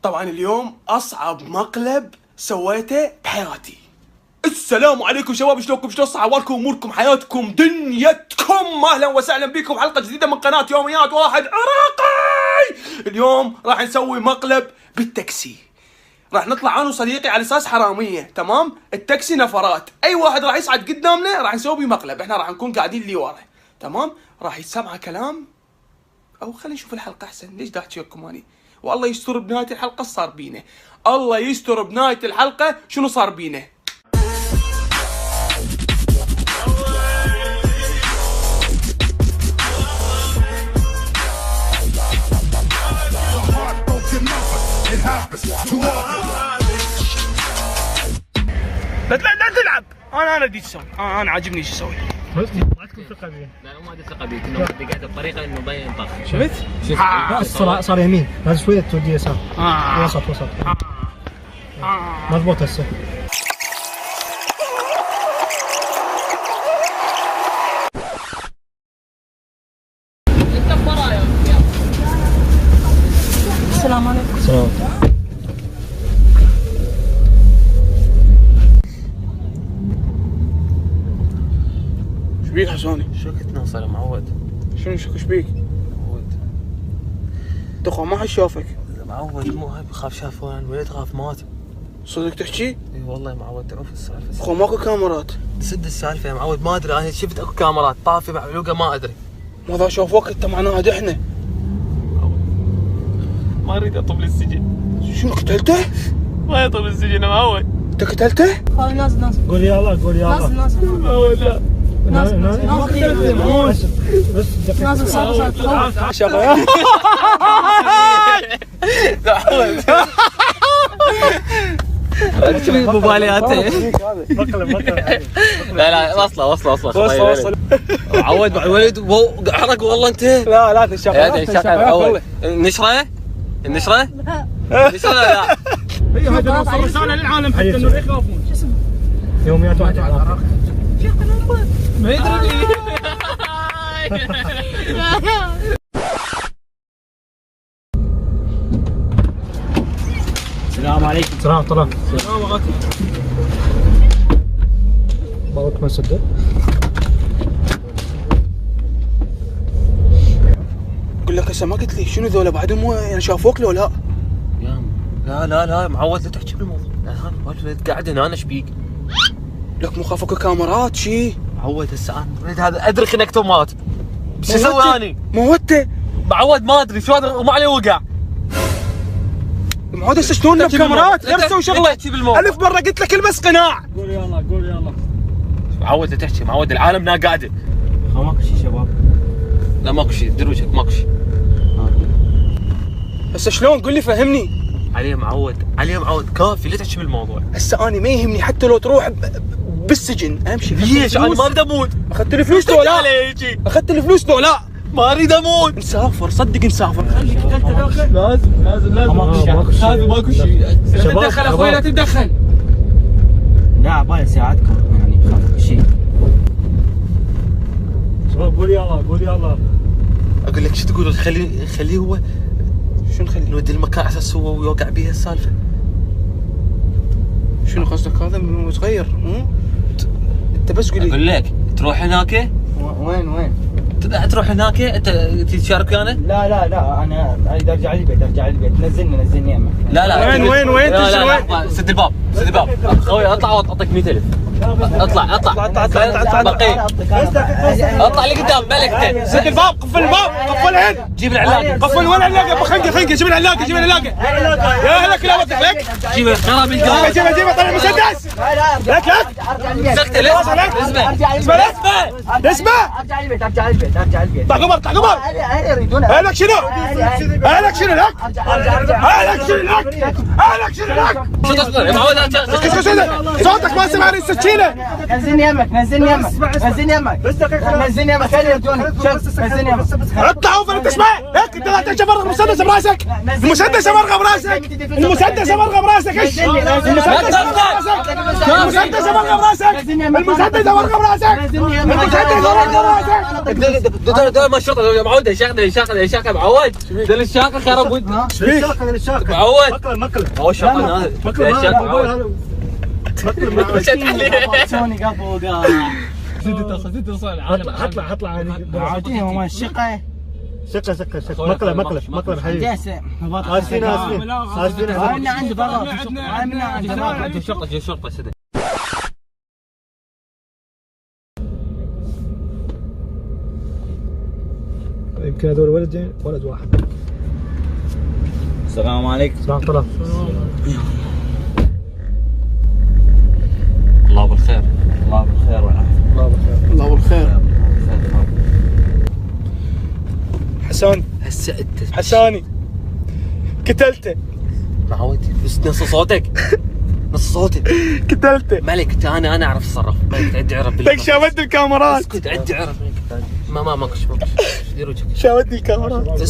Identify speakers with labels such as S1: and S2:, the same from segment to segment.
S1: طبعا اليوم اصعب مقلب سويته بحياتي. السلام عليكم شباب، شلونكم؟ شلون صحوالكم اموركم حياتكم دنيتكم؟ اهلا وسهلا بكم حلقه جديده من قناه يوميات واحد عراقي. اليوم راح نسوي مقلب بالتاكسي. راح نطلع انا وصديقي على اساس حراميه، تمام؟ التاكسي نفرات، اي واحد راح يصعد قدامنا راح نسوي بيه مقلب. احنا راح نكون قاعدين اللي ورا، تمام؟ راح يسمع كلام او خلينا نشوف الحلقه احسن. ليش دا احكي لكم اني؟ والله يستر بنهايه الحلقه صار بينا. الله يستر بنهايه الحلقه شنو صار بينا. لا تلعب. انا ادري ايش اسوي. انا عاجبني ايش اسوي.
S2: ما عندكم ثقة بيه؟ لا مو عندي ثقة بيه، انه دقيت بطريقة انه ما ينطخ.
S1: شفت؟
S2: صار يمين، لازم شوية تودي يسار. وسط. مضبوط هسه.
S3: السلام عليكم.
S2: السلام.
S1: شبيك حسوني؟
S2: شو كنت نوصل معود؟
S1: شنو شبيك؟
S2: معود
S1: تخو ما حد شافك؟
S2: معود مو هاي بخاف شافون الولد خاف مات.
S1: صدق تحكي؟
S2: اي والله معود تعرف السالفة.
S1: اخو ماكو كاميرات.
S2: تسد السالفة يا معود، ما ادري انا شفت اكو كاميرات طافي معلوقة ما ادري.
S1: ماذا شافوك انت معناها دحنا؟
S2: ما اريد اطب للسجن.
S1: شنو قتلته؟
S2: ما يطب للسجن يا معود.
S1: انت قتلته؟
S3: نازل.
S2: قول يا الله قول يا الله.
S3: نازل.
S2: معود لا.
S3: نازل صار.
S1: شغله
S2: شوف مبالياته. لا وصله عود مع الولد حرق والله انت.
S1: لا تشغل
S2: معود. النشره لا
S1: هذا وصل رساله للعالم حتى انه لا يخافون.
S3: شو اسمه؟
S2: يوميات واحد عراقي.
S1: ما يدري.
S2: السلام عليكم. السلام ورحمة الله. بابك ما صدق.
S1: اقول لك هسه ما قلت لي شنو ذولا بعدهم يعني شافوك لو لا؟
S2: لا معود لا تحكي بالموضوع. الولد قاعد هنا انا ايش بيك؟
S1: لك مو خافوك كاميرات شي؟
S2: معود هسه انا الولد هذا ادري خنقته ومات. شو اسوي اني؟
S1: موته
S2: معود ما ادري شو هذا وما عليه وقع.
S1: معود هسه شلون بكاميرات؟ غير تسوي شغله. الف مره قلت لك البس قناع.
S2: قول يلا. معود لا تحكي، معود العالم نا قاعده. ماكو شيء شباب. لا ماكو شيء، دروجك ماكو شيء.
S1: هسه شلون؟ قول لي فهمني.
S2: عليه معود كافي لا تحكي بالموضوع.
S1: هسه انا ما يهمني حتى لو تروح بالسجن، اهم شيء
S2: ليش؟ انا ما اريد اموت.
S1: اخذت الفلوس لو لا؟ اخذت الفلوس لو لا؟
S2: ما اريد اموت.
S1: نسافر صدق نسافر.
S2: خليك انت داخل. لازم هذا ماكو شيء.
S1: تدخل اخوي لا تتدخل.
S4: لا عبالي اساعدكم يعني خاف شيء.
S2: شباب قول يلا.
S1: اقول لك شو تقول؟ خليه هو. شنو نخليه؟ نودي المكان على اساس هو ويوقع بيها السالفه. شنو قصدك هذا من صغير؟ انت بس قول لي.
S2: اقول لك تروح هناك.
S4: وين؟
S2: تروح هناك انت تشارك ويانا؟
S4: لا انا اريد ارجع للبيت. نزلني يمك.
S2: لا
S1: وين؟
S2: لا سد الباب. خوي اطلع واعطيك 100,000. اطلع بقي. اطلع لقدام بالك انت.
S1: سد الباب. قفل العين.
S2: جيب العلاقه.
S1: قفل وين العلاقه؟ خنقه. جيب العلاقه. يا لك لا وضح لك.
S2: جيب الخراب القلب.
S1: جيبه طلع المسدس. لك
S2: سكت
S1: اسمع.
S4: ارجع للبيت.
S1: طع قمر. هلك شنو لك؟
S2: شو تصبر؟ معود
S1: صوتك ما سمعني. شيله.
S4: نزلني يمك نزلني يمك نزلني يمك
S5: بس دقيقة.
S4: نزلني يمك خلي يودوني شوف نزلني يمك
S1: اطلع اوفر انت اسمع هيك انت لا تنشف فرغ المسدس براسك. المسدس فرغه براسك. المسدس فرغه براسك. ايش؟ المسدس فرغه براسك. المسدس فرغه براسك. المسدس فرغه براسك. المسدس فرغه براسك.
S2: ده ما الشرطه معود الشاقه معود ده الشاقه خرب ود
S5: الشاقة للشاقة.
S2: معود
S5: مقلب.
S2: هو الشاقه هذا الشاقه معود
S4: سوني قفوا
S2: زيد تصل
S5: هطلع
S4: عادي هو الشقة
S5: شقة مقلب حبيبي. اسفين
S4: هاي عندي برا هاي عندي برا
S2: الشرطه سدى
S5: يمكن هذول ولدين ولد واحد.
S4: السلام عليكم.
S5: صباح الخير.
S2: الله بالخير
S4: الله بالخير والعافية.
S1: الله بالخير. حسان
S2: هسه انت
S1: حساني قتلته.
S2: معود بس نص صوتك
S1: قتلته.
S2: ملك انا اعرف اتصرف ملك عدي عرف
S1: لك شاودني الكاميرات.
S2: اسكت عدي عرف ماكش دير وجهك
S1: شاودني الكاميرات.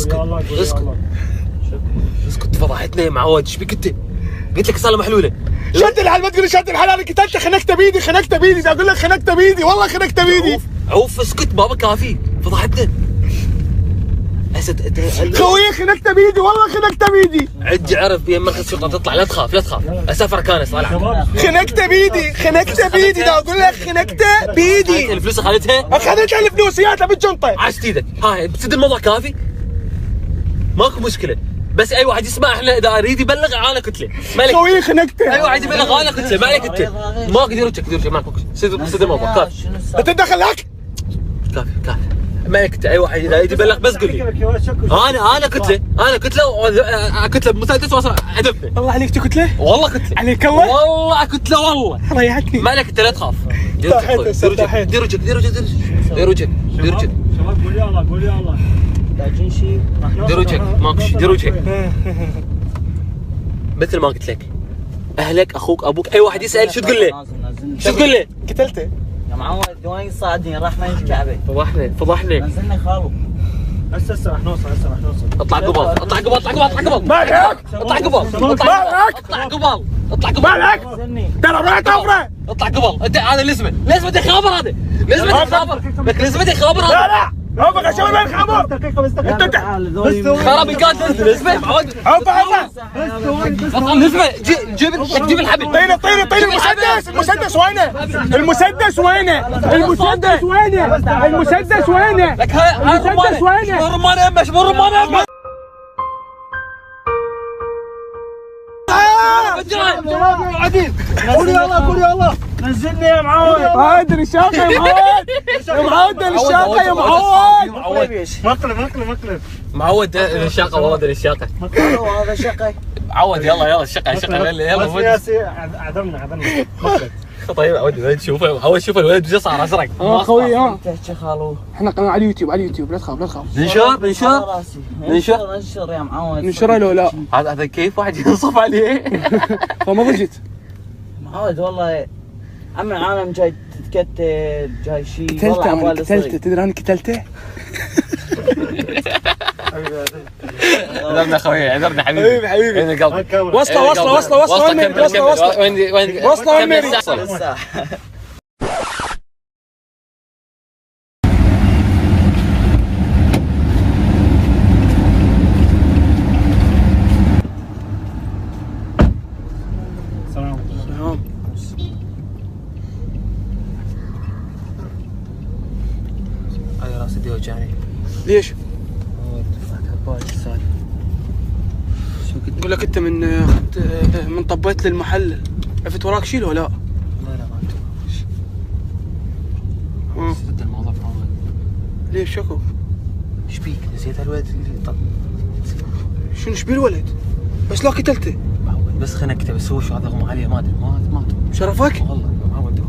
S2: اسكت فضحتنا يا معود ايش بك انت؟ قلت لك صار محلوله
S1: شد الحال ما تقول شد الحال. انا قتلته خنقته بيدي بدي اقول لك خنقته بيدي والله خنقته بيدي.
S2: عوف اسكت بابا كافي فضحتنا اسد
S1: خويي خنقته بيدي والله خنقته بيدي.
S2: عدي عرف بين مركز الشرطه تطلع لا تخاف اسافر كانس طالع
S1: خنقته بيدي دا اقول لك خنقته بيدي.
S2: الفلوس اخذتها
S1: اخذتها الفلوس هي بالجنطه.
S2: عاشت ايدك هاي بتسد الموضوع كافي ماكو مشكله بس اي واحد يسمع احنا اذا اريد يبلغ انا كتله مالك
S1: خويي خنقته.
S2: اي واحد يبلغ انا كتله ما عليك انت ماكو دير وجهك ماكو سد الموضوع كافي
S1: انت دخل لك
S2: كافي ما عليك انت اي واحد اذا يريد يبلغ بس قول لي انا كتله بمسدس واصل هدفني.
S1: الله عليك كتله.
S2: والله كتله
S1: عليك الله.
S2: والله كتله والله
S1: ريحتني.
S2: ما عليك انت لا تخاف دير وجهك
S5: شباب قول يا الله
S4: لاجين شيء
S2: دير وجهك ماكو دير وجهك مثل ما قلت لك اهلك اخوك ابوك اي واحد يسال شو تقول له؟
S1: قتلته
S4: يا معود وين صادني راح ما الكعبه
S2: فضحني
S4: نزلني خالو.
S5: هسه راح نوصل
S2: اطلع قبل
S1: مالك مالك
S4: نزلني
S1: ترى ما تفرق.
S2: اطلع قبل انت هذا لازمه خابر هذا لازمه خابر
S1: لا هوبا شو وين خابر. انت
S2: خرابي كانت لازمه معود
S1: هوبا
S2: اطلع لازمه جيب الحبل
S1: طير المسدس وينه
S2: لك هاي رمانه شبه رمانه
S5: قول يا الله نزلني يا معود.
S1: معود الشاقه يا معود يا معود.
S5: مقلب
S2: معود الشاقه والله الشاقه
S4: هذا شقة
S2: معود يلا الشقه يلا
S5: ياسي عذرنا
S2: طيب معود شوف الولد وش صار ازرق
S1: خوي
S4: تحكي خالو.
S1: احنا قناه على اليوتيوب لا تخاف
S4: ننشر يا معود.
S1: ننشره لو لا
S2: هذا كيف واحد ينصف عليه
S1: فما ضجت.
S4: معود والله عم العالم جاي تتكتل جاي شيء
S1: قتلته تدري انا قتلته.
S2: عذرنا خوي عذرنا حبيبي
S1: حبيبي
S2: قلبي
S1: وصله وين
S2: هذا راسي يوجعني
S1: ليش؟ يقول لك انت من طبيت للمحل عرفت وراك شيء ولا لا؟
S2: لا ما سد الموضوع معود
S1: ليش شكو؟
S2: ايش بيك نسيت الولد
S1: شنو ايش بيه الولد؟ بس لا قتلته
S2: معود بس خنقته بس هو شو هذا اغمى عليه ما ادري ما
S1: شرفك؟
S2: والله معود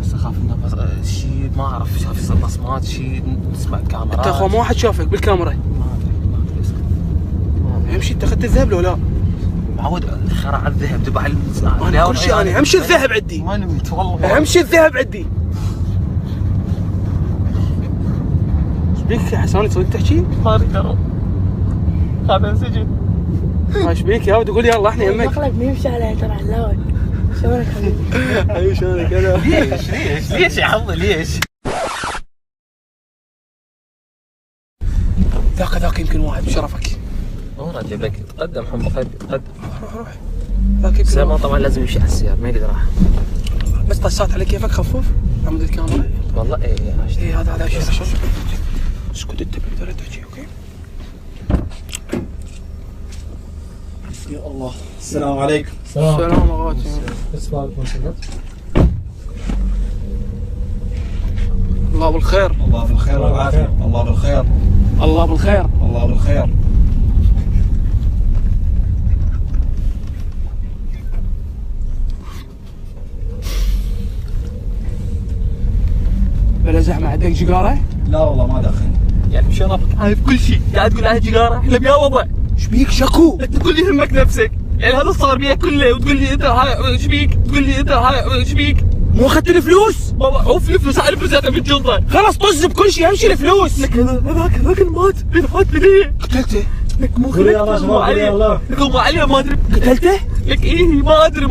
S2: بس اخاف انه شيء ما اعرف شاف بصمات شيء نسمع كاميرات.
S1: انت اخو ما واحد شافك بالكاميرا؟
S2: ما ادري اسكت
S1: امشي انت اخذت الذهب لو لا؟
S2: معود خرع الذهب تبع
S1: انا كل شيء انا اهم شيء الذهب عندي.
S2: ما نمت والله.
S1: اهم شيء الذهب عندي. ايش بيك يا حسان تصدق تحكي؟
S2: صار ترى هذا سجن.
S1: ايش بيك يا ولد؟ قول يلا احنا يمك.
S3: مقلب بيمشي عليه ترى علاوي. شلونك حبيبي؟
S1: ايوه شلونك انا؟
S2: ليش يا عمي ليش؟
S1: ذاك يمكن واحد بشرفك.
S2: والله اجيب لك تقدم حمى قلبي تقدم.
S1: روح ذاك يمكن.
S2: سليمان طبعا لازم يمشي على السيارة ما يقدر راح.
S1: بس طشات على كيفك خفف عمود الكاميرا.
S2: والله ايه
S1: هذا شوف اسكت انت بتقدر تحكي اوكي؟
S5: يا الله السلام عليكم.
S1: السلام عليكم. الله بالخير.
S5: الله بالخير والعافية. الله بالخير.
S1: الله بالخير.
S5: الله بالخير.
S1: بلا زحمة عندك جيجارة؟
S5: لا والله ما دخل.
S2: يعني شرفك عارف كل شيء قاعد تقول هاي جيجارة احنا بيا وضع.
S1: ايش بيك شكو؟
S2: انت تقول لي همك نفسك يعني هذا صار بيك كله وتقول لي انت هاي ايش بيك؟ تقول لي انت هاي ايش بيك؟
S1: مو اخذت الفلوس؟
S2: بابا عوف الفلوس هاي الفلوس في الجنطة.
S1: خلاص طز بكل شيء امشي الفلوس.
S2: لك هذاك المات ليه؟
S1: قتلته؟
S2: لك مو
S5: قول يا الله شباب قول يا الله.
S2: لك مو عليه ما ادري.
S1: قتلته؟
S2: لك ايه ما ادري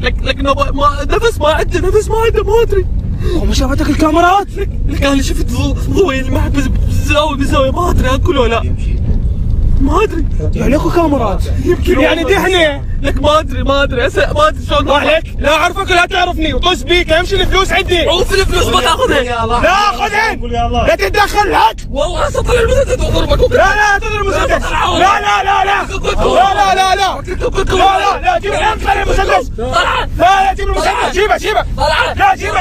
S2: لك نفس ما عنده ما ادري.
S1: هو ما شافتك الكاميرات؟
S2: لك انا شفت ضوء اللي معك بالزاوية ما ادري اكل ولا ما ادري.
S1: يعني اكو كاميرات
S2: يمكن
S1: يعني دحنه.
S2: لك ما ادري هسه ما ادري شلون
S1: ما عليك لا اعرفك ولا تعرفني وطز بيك امشي الفلوس عندي.
S2: عوف الفلوس ما تاخذها.
S1: لا خذهن
S5: قول يا الله.
S1: لا تتدخل لك.
S2: والله هسه طلع المسدس واضربك.
S1: لا تدري المسدس. لا جيب انقل المسدس. لا جيب المسدس جيبه. لا جيبه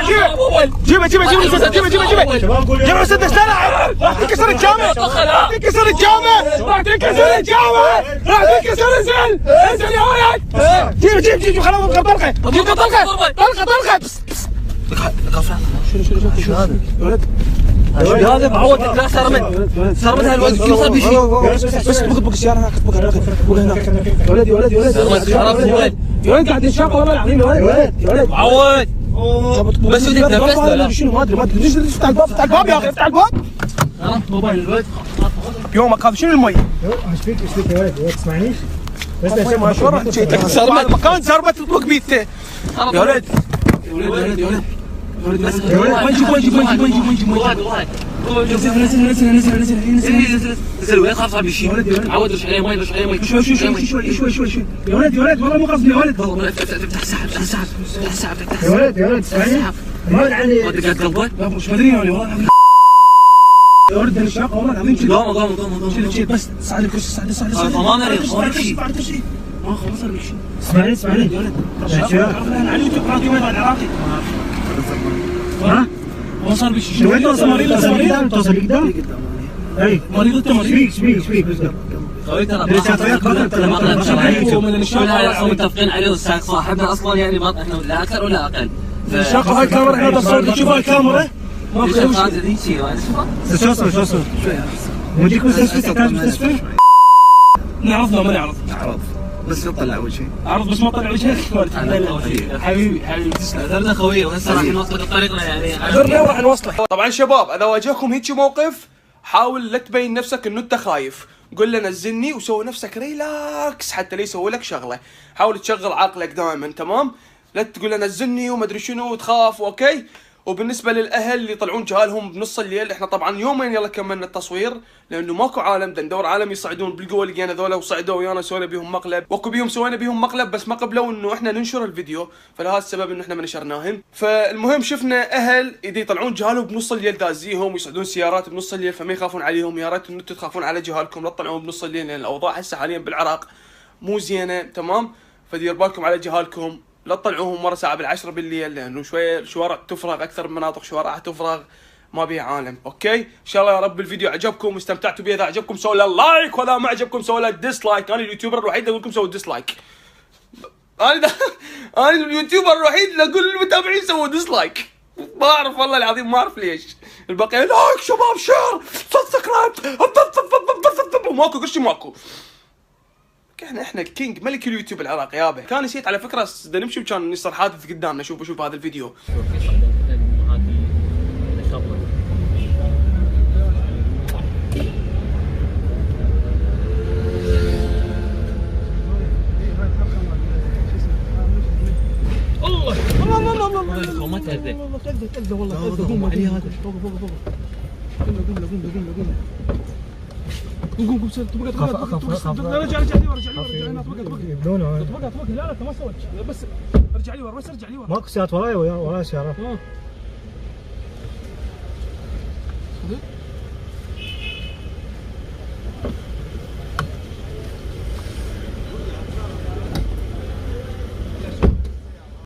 S1: المسدس
S5: شباب قول يا
S1: جيب
S5: الله.
S1: المسدس. لا راح تنكسر الجامع. راح تنكسر انزل يا ولد. جيب خلاص طلقه.
S2: شو هذا؟ هذا معودك لا سرمد هالوقت كيف صار بشيء؟
S1: بس بق السياره هناك بق هناك يا ولد يا ولد قاعد ينشاق والله العظيم يا ولد
S2: معود بس بدك تنفس لا
S1: شنو ما ادري ليش افتح الباب يا اخي افتح الباب.
S2: موبايل الولد
S1: يومك هذا شنو المي؟
S5: ايش فيك يا ولد تسمعنيش؟ بس
S1: ما شو راح تشيل مكان زربت تطلق بيته يا ولد
S2: نزل وين خاف صار بشيء عود رش عليه مي
S1: شوي يا ولد والله مو قصدي يا ولد.
S2: افتح سحب
S5: يا ولد تسمعني؟ ما ادري علي.
S2: ما دقات قلبك
S1: لا مش مدري يعني والله يا ولد انا شاق والله العظيم.
S2: قام
S1: شيل بس ساعد الكرسي ساعد
S2: ما مريض
S1: ما خلاص صار بشيء.
S5: اسمعني
S1: يا ولد انا على اليوتيوب قناتي وين العراقي.
S5: ها؟
S1: ما صار بشيء.
S5: وين توصل مريض؟ توصل قدام؟ اي
S1: مريض
S5: ايش فيك
S2: خوي ترى متفقين عليه والساق صاحبنا اصلا يعني ما احنا لا اكثر ولا اقل.
S1: شاقة هاي الكاميرا احنا بصور تشوف هاي الكاميرا ما في
S2: شو
S1: شيء.
S5: شو صار؟ موديك مستشفى تحتاج مستشفى؟
S1: نعرض ما نعرض
S5: بس نطلع اول شيء.
S1: عرض بس ما طلع وجهك. حبيبي
S2: تسلم خوي وهسه راح نوصلك بطريقنا يعني
S1: راح نوصلك. طبعا شباب اذا واجهكم هيك موقف حاول لا تبين نفسك انه انت خايف. قل له نزلني وسوي نفسك ريلاكس حتى لا يسوي لك شغله. حاول تشغل عقلك دائما تمام. لا تقول له نزلني وما ادري شنو وتخاف اوكي. وبالنسبه للاهل اللي يطلعون جهالهم بنص الليل احنا طبعا يومين يلا كملنا التصوير لانه ماكو عالم بدنا ندور عالم يصعدون بالقوه. لقينا ذولا وصعدوا ويانا سوينا بيهم مقلب واكو بيهم سوينا بيهم مقلب بس ما قبلوا انه احنا ننشر الفيديو فلهذا السبب انه احنا ما نشرناهم. فالمهم شفنا اهل اذا يطلعون جهالهم بنص الليل دازيهم ويصعدون سيارات بنص الليل فما يخافون عليهم. يا ريت انه انتم تخافون على جهالكم لا تطلعون بنص الليل لان الاوضاع هسه حاليا بالعراق مو زينه تمام. فدير بالكم على جهالكم لا تطلعوهم مرة ساعة بالعشرة بالليل لأنه شوية الشوارع تفرغ أكثر من مناطق شوارعها تفرغ ما بيها عالم. أوكي إن شاء الله يا رب الفيديو عجبكم واستمتعتوا به. إذا عجبكم سووا له لايك ولا ما عجبكم سووا له ديسلايك. أنا اليوتيوبر الوحيد اللي أقول لكم سووا ديسلايك. أنا اليوتيوبر الوحيد اللي أقول للمتابعين سووا ديسلايك. ما أعرف والله العظيم ما أعرف ليش. الباقي لايك شباب شير سبسكرايب وماكو كل شيء ماكو. احنا الكينج ملك اليوتيوب العراقي يابا. كان نسيت على فكره بدنا نمشي وكان يصير حادث قدامنا. شوف هذا الفيديو.
S2: الله ما تهدى
S5: والله قوم عليه هذا. قوم رجع لي ورا لا ما سويت بس ارجع لي ورا ماكو سيارات وراي سيارات